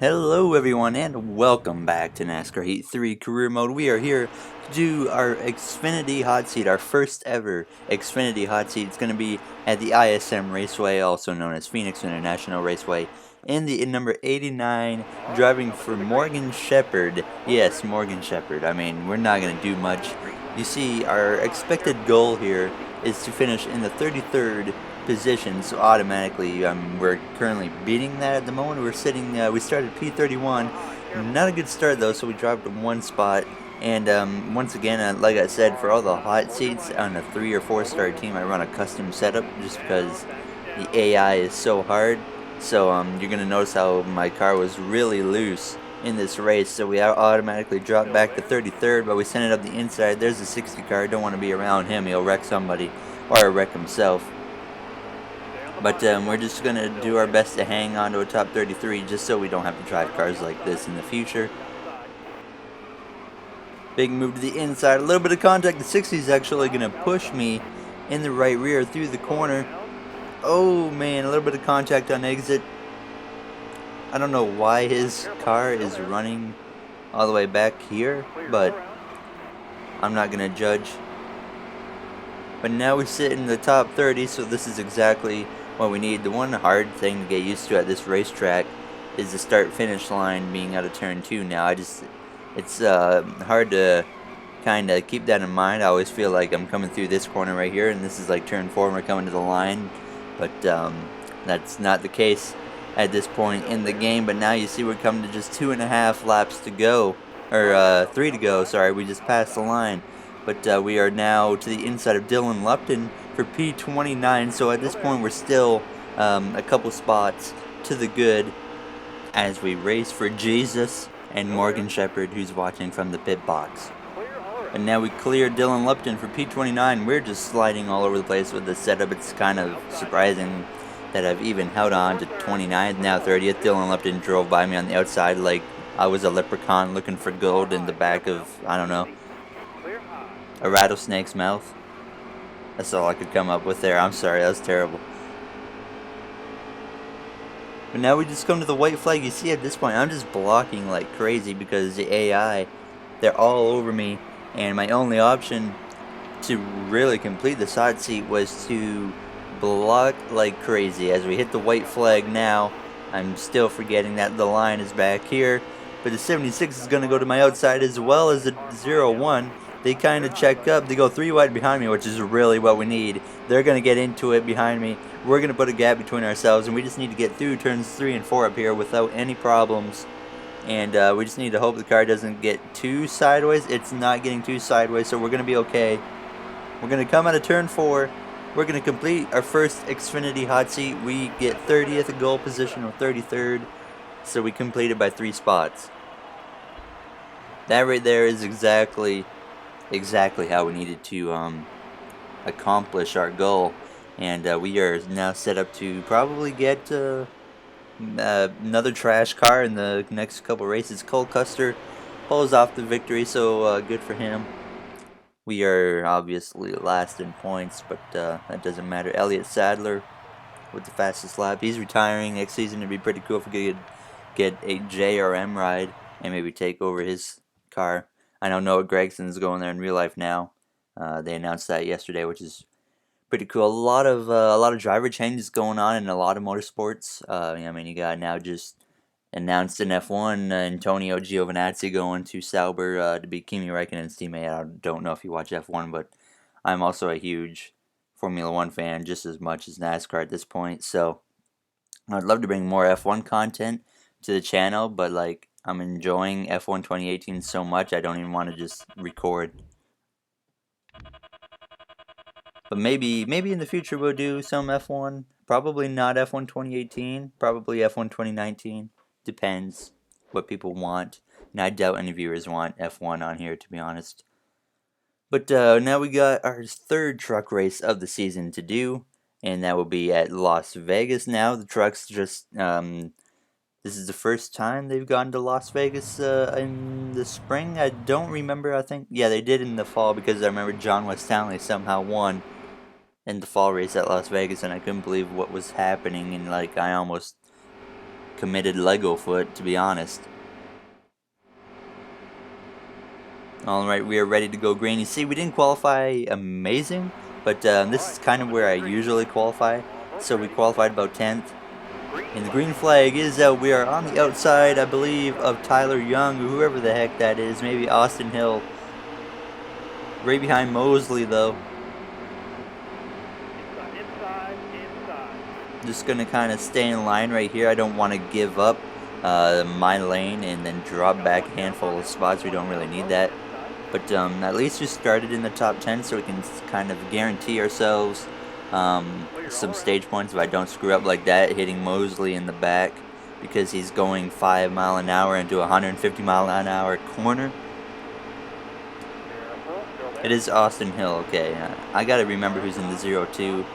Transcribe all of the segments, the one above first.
Hello everyone and welcome back to NASCAR Heat 3 Career Mode. We are here to do our Xfinity hot seat, our first ever Xfinity hot seat. It's going to be at the ISM Raceway, also known as Phoenix International Raceway, in the number 89, driving for Morgan Shepherd. Yes, Morgan Shepherd. I mean, we're not going to do much. You see, our expected goal here is to finish in the 33rd position, so automatically we're currently beating that at the moment. We're sitting, we started P31, not a good start though, so we dropped one spot. And once again, like I said, for all the hot seats on a 3 or 4 star team, I run a custom setup just because the AI is so hard. So you're gonna notice how my car was really loose in this race, so we automatically dropped back to 33rd, but we sent it up the inside. There's a 60 car. Don't want to be around him. He'll wreck somebody or wreck himself. But we're just going to do our best to hang on to a top 33 just so we don't have to drive cars like this in the future. Big move to the inside, a little bit of contact. The 60 is actually going to push me in the right rear through the corner. Oh man, a little bit of contact on exit. I don't know why his car is running all the way back here, but I'm not going to judge. But now we sit in the top 30, so this is exactly what we need. The one hard thing to get used to at this racetrack is the start-finish line being out of turn 2 now. It's hard to kind of keep that in mind. I always feel like I'm coming through this corner right here, and this is like turn 4 and we're coming to the line. But that's not the case at this point in the game. But now you see we're coming to just 2.5 laps to go, or 3 to go, sorry. We just passed the line. But we are now to the inside of Dylan Lupton for P29, so at this point we're still a couple spots to the good as we race for Jesus and Morgan Shepherd, who's watching from the pit box. And now we clear Dylan Lupton for P29. We're just sliding all over the place with the setup. It's kind of surprising that I've even held on to 29th, now 30th. Dylan Lupton drove by me on the outside like I was a leprechaun looking for gold in the back of, I don't know, a rattlesnake's mouth. That's all I could come up with there. I'm sorry, that was terrible. But now we just come to the white flag. You see at this point, I'm just blocking like crazy because the AI, they're all over me. And my only option to really complete the side seat was to block like crazy. As we hit the white flag now, I'm still forgetting that the line is back here. But the 76 is going to go to my outside as well as the 01. They kind of check up. They go 3 wide behind me, which is really what we need. They're going to get into it behind me. We're going to put a gap between ourselves, and we just need to get through turns 3 and 4 up here without any problems. And we just need to hope the car doesn't get too sideways. It's not getting too sideways, so we're going to be okay. We're going to come out of turn 4. We're going to complete our first Xfinity hot seat. We get 30th goal position or 33rd, so we completed by 3 spots. That right there is exactly how we needed to accomplish our goal, and we are now set up to probably get another trash car in the next couple races. Cole Custer pulls off the victory, so good for him. We are obviously last in points, but that doesn't matter. Elliott Sadler with the fastest lap. He's retiring next season. It'd be pretty cool if we could get a JRM ride and maybe take over his car. I know Noah Gregson's going there in real life now. They announced that yesterday, which is pretty cool. A lot of driver changes going on in a lot of motorsports. I mean, you got now just announced in F1 Antonio Giovinazzi going to Sauber to be Kimi Räikkönen's teammate. I don't know if you watch F1, but I'm also a huge Formula 1 fan, just as much as NASCAR at this point. So I'd love to bring more F1 content to the channel, but like, I'm enjoying F1 2018 so much, I don't even want to just record. But maybe in the future we'll do some F1. Probably not F1 2018. Probably F1 2019. Depends what people want. And I doubt any viewers want F1 on here, to be honest. But now we got our 3rd truck race of the season to do. And that will be at Las Vegas now. The trucks just... this is the first time they've gone to Las Vegas in the spring. I don't remember, I think. Yeah, they did in the fall because I remember John West Stanley somehow won in the fall race at Las Vegas, and I couldn't believe what was happening, and like I almost committed Lego foot, to be honest. Alright, we are ready to go green. You see, we didn't qualify amazing, but this is kind of where I usually qualify. So we qualified about 10th. And the green flag is out. We are on the outside, I believe, of Tyler Young, or whoever the heck that is. Maybe Austin Hill. Right behind Mosley, though. Just going to kind of stay in line right here. I don't want to give up my lane and then drop back a handful of spots. We don't really need that. But at least we started in the top 10, so we can kind of guarantee ourselves some stage points if I don't screw up like that, hitting Mosley in the back because he's going 5 mile an hour into a 150 mile an hour corner. It is Austin Hill, okay. I gotta remember who's in the 0-2.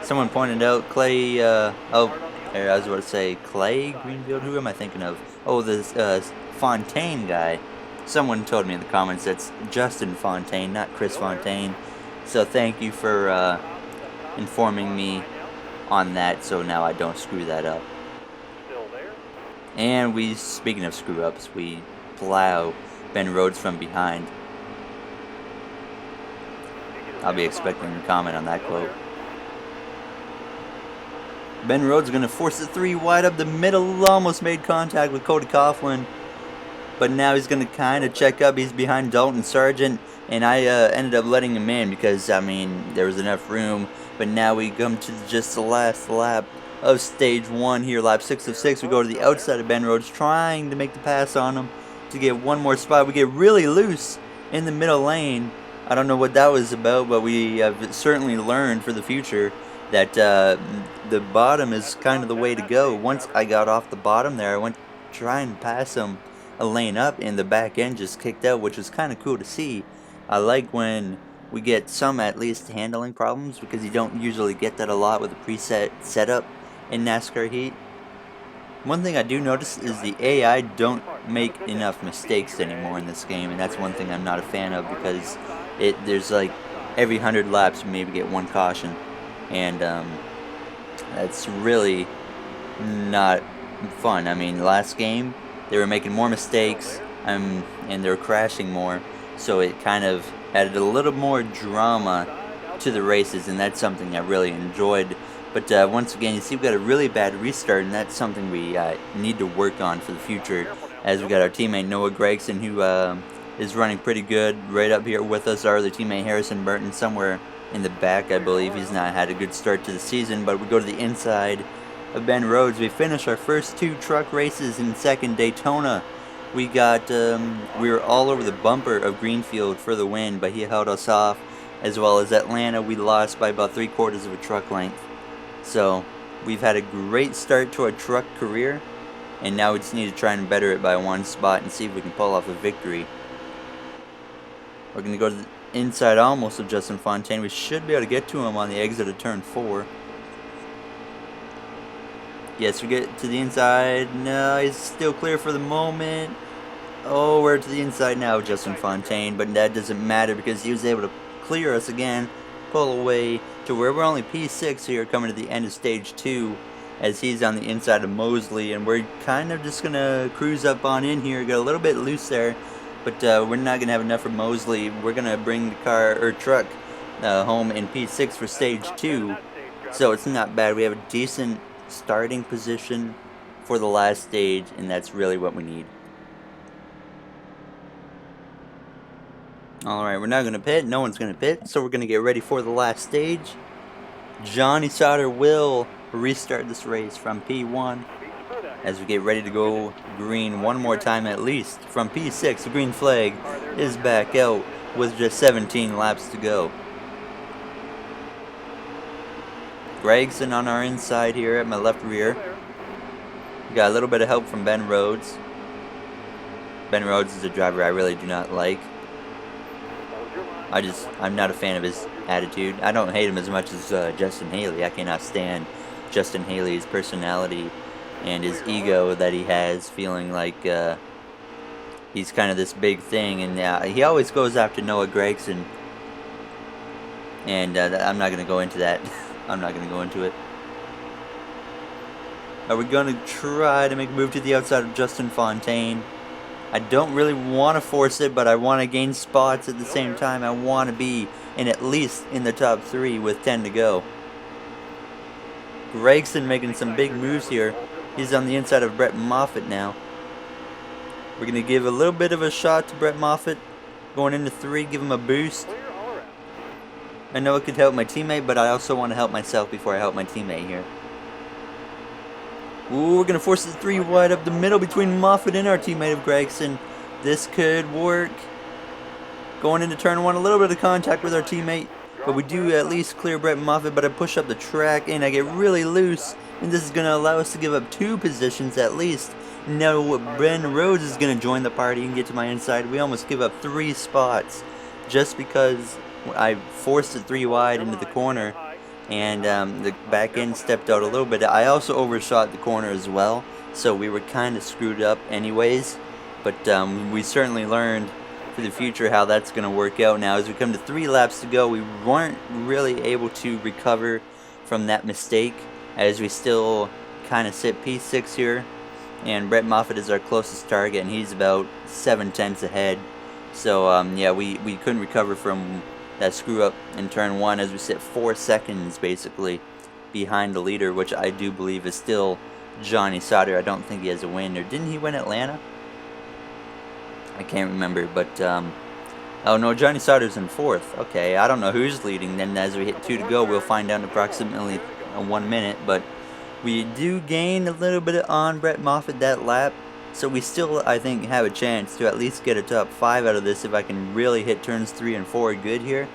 Someone pointed out Clay, I was about to say Clay Greenfield, who am I thinking of? Oh, this Fontaine guy. Someone told me in the comments that's Justin Fontaine, not Chris Fontaine. So thank you for informing me on that, so now I don't screw that up. And speaking of screw ups, we plow Ben Rhodes from behind. I'll be expecting a comment on that quote. Ben Rhodes going to force the 3 wide up the middle, almost made contact with Cody Coughlin. But now he's going to kind of check up. He's behind Dalton Sargent, and I ended up letting him in because, I mean, there was enough room. But now we come to just the last lap of stage 1 here, lap 6 of 6. We go to the outside of Ben Rhodes, trying to make the pass on him to get one more spot. We get really loose in the middle lane. I don't know what that was about, but we have certainly learned for the future that the bottom is kind of the way to go. Once I got off the bottom there, I went to try and pass him a lane up, and the back end just kicked out, which was kind of cool to see. I like when we get some, at least, handling problems, because you don't usually get that a lot with a preset setup in NASCAR Heat. One thing I do notice is the AI don't make enough mistakes anymore in this game, and that's one thing I'm not a fan of, because there's like every 100 laps you maybe get one caution, and that's really not fun. I mean, last game they were making more mistakes and they were crashing more, so it kind of added a little more drama to the races, and that's something I really enjoyed. But once again, you see we've got a really bad restart, and that's something we need to work on for the future, as we got our teammate Noah Gregson, who is running pretty good. Right up here with us, our other teammate Harrison Burton, somewhere in the back, I believe. He's not had a good start to the season, but we go to the inside of Ben Rhodes. We finished our first 2 truck races in second. Daytona, we were all over the bumper of Greenfield for the win, but he held us off, as well as Atlanta. We lost by about 3/4 of a truck length. So we've had a great start to our truck career, and now we just need to try and better it by 1 spot and see if we can pull off a victory. We're going to go to the inside almost of Justin Fontaine. We should be able to get to him on the exit of turn 4. Yes, we get to the inside. No, he's still clear for the moment. Oh, we're to the inside now, Justin Fontaine, but that doesn't matter because he was able to clear us again, pull away to where we're only P6 here, coming to the end of stage 2, as he's on the inside of Mosley, and we're kind of just gonna cruise up on in here. Got a little bit loose there, but we're not gonna have enough for Mosley. We're gonna bring the truck home in P6 for stage 2, so it's not bad. We have a decent starting position for the last stage, and that's really what we need. Alright, we're not going to pit. No one's going to pit, so we're going to get ready for the last stage. Johnny Sauter will restart this race from P1 as we get ready to go green one more time at least. From P6, the green flag is back out with just 17 laps to go. Gregson on our inside here at my left rear. We got a little bit of help from Ben Rhodes. Ben Rhodes is a driver I really do not like. I'm not a fan of his attitude. I don't hate him as much as Justin Haley. I cannot stand Justin Haley's personality and his ego that he has, feeling like he's kind of this big thing. And he always goes after Noah Gregson. And I'm not going to go into that. I'm not going to go into it. Are we going to try to make a move to the outside of Justin Fontaine? I don't really want to force it, but I want to gain spots at the same time. I want to be in at least in the top 3 with 10 to go. Gregson making some big moves here. He's on the inside of Brett Moffitt now. We're going to give a little bit of a shot to Brett Moffitt. Going into 3, give him a boost. I know it could help my teammate, but I also want to help myself before I help my teammate here. Ooh, we're going to force the 3 wide up the middle between Moffitt and our teammate of Gregson. This could work. Going into turn 1, a little bit of contact with our teammate. But we do at least clear Brett Moffitt, but I push up the track and I get really loose. And this is going to allow us to give up 2 positions at least. Now Ben Rhodes is going to join the party and get to my inside. We almost give up 3 spots just because I forced it 3 wide into the corner. And the back end stepped out a little bit. I also overshot the corner as well, so we were kind of screwed up anyways. But we certainly learned for the future how that's going to work out. Now as we come to 3 laps to go, we weren't really able to recover from that mistake, as we still kind of sit P6 here, and Brett Moffitt is our closest target, and he's about 7/10 ahead. So yeah, we couldn't recover from that screw up in turn 1, as we sit 4 seconds basically behind the leader, which I do believe is still Johnny Sauter. I don't think he has a win, or didn't he win Atlanta? I can't remember, but oh no, Johnny Sauter's in 4th. Okay, I don't know who's leading. Then as we hit 2 to go, we'll find out in approximately 1 minute. But we do gain a little bit on Brett Moffitt that lap. So we still, I think, have a chance to at least get a top 5 out of this if I can really hit turns 3 and 4 good here.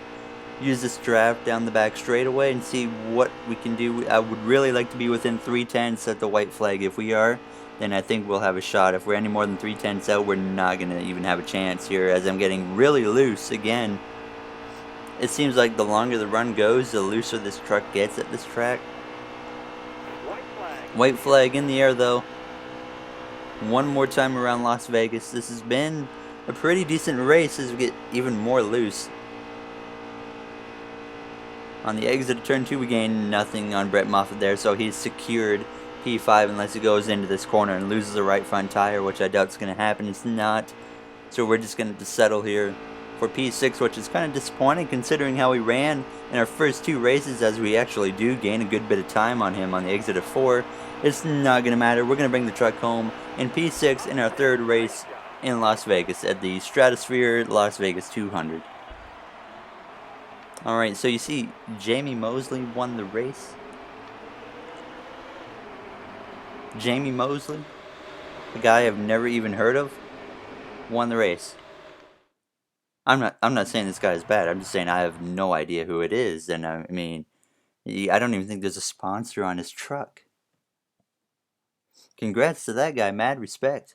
Use this draft down the back straightaway and see what we can do. I would really like to be within 3/10 at the white flag. If we are, then I think we'll have a shot. If we're any more than 3/10 out, we're not going to even have a chance here, as I'm getting really loose again. It seems like the longer the run goes, the looser this truck gets at this track. White flag in the air though. One more time around Las Vegas. This has been a pretty decent race as we get even more loose. On the exit of turn 2, we gain nothing on Brett Moffitt there, so he's secured P5 unless he goes into this corner and loses the right front tire, which I doubt is going to happen. It's not. So we're just going to settle here for P6, which is kind of disappointing considering how we ran in our first 2 races, as we actually do gain a good bit of time on him on the exit of 4. It's not going to matter. We're going to bring the truck home in P6 in our 3rd race in Las Vegas at the Stratosphere Las Vegas 200. Alright, so you see Jamie Mosley won the race. Jamie Mosley, a guy I've never even heard of, won the race. I'm not saying this guy is bad. I'm just saying I have no idea who it is, and I mean, I don't even think there's a sponsor on his truck. Congrats to that guy, mad respect.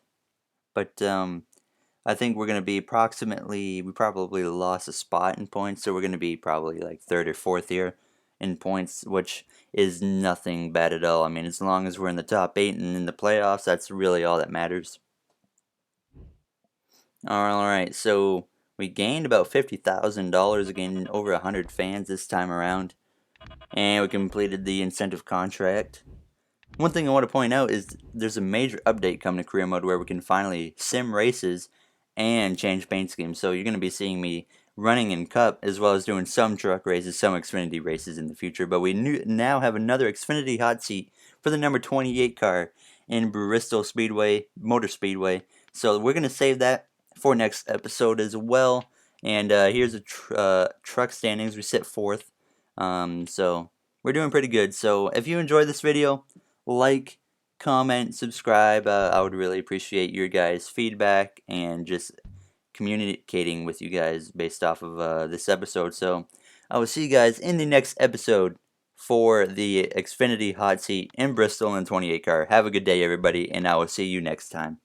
But I think we're going to be approximately, we probably lost a spot in points, so we're going to be probably like 3rd or 4th here in points, which is nothing bad at all. I mean, as long as we're in the top 8 and in the playoffs, that's really all that matters. Alright, so we gained about $50,000, again over 100 fans this time around, and we completed the incentive contract. One thing I want to point out is there's a major update coming to career mode where we can finally sim races and change paint schemes. So you're going to be seeing me running in Cup as well as doing some truck races, some Xfinity races in the future. But we now have another Xfinity hot seat for the number 28 car in Bristol Speedway, Motor Speedway. So we're going to save that for next episode as well. And here's the truck standings. We sit 4th. So we're doing pretty good. So if you enjoyed this video, like, comment, subscribe. I would really appreciate your guys' feedback and just communicating with you guys based off of this episode. So I will see you guys in the next episode for the Xfinity hot seat in Bristol in 28 car. Have a good day, everybody, and I will see you next time.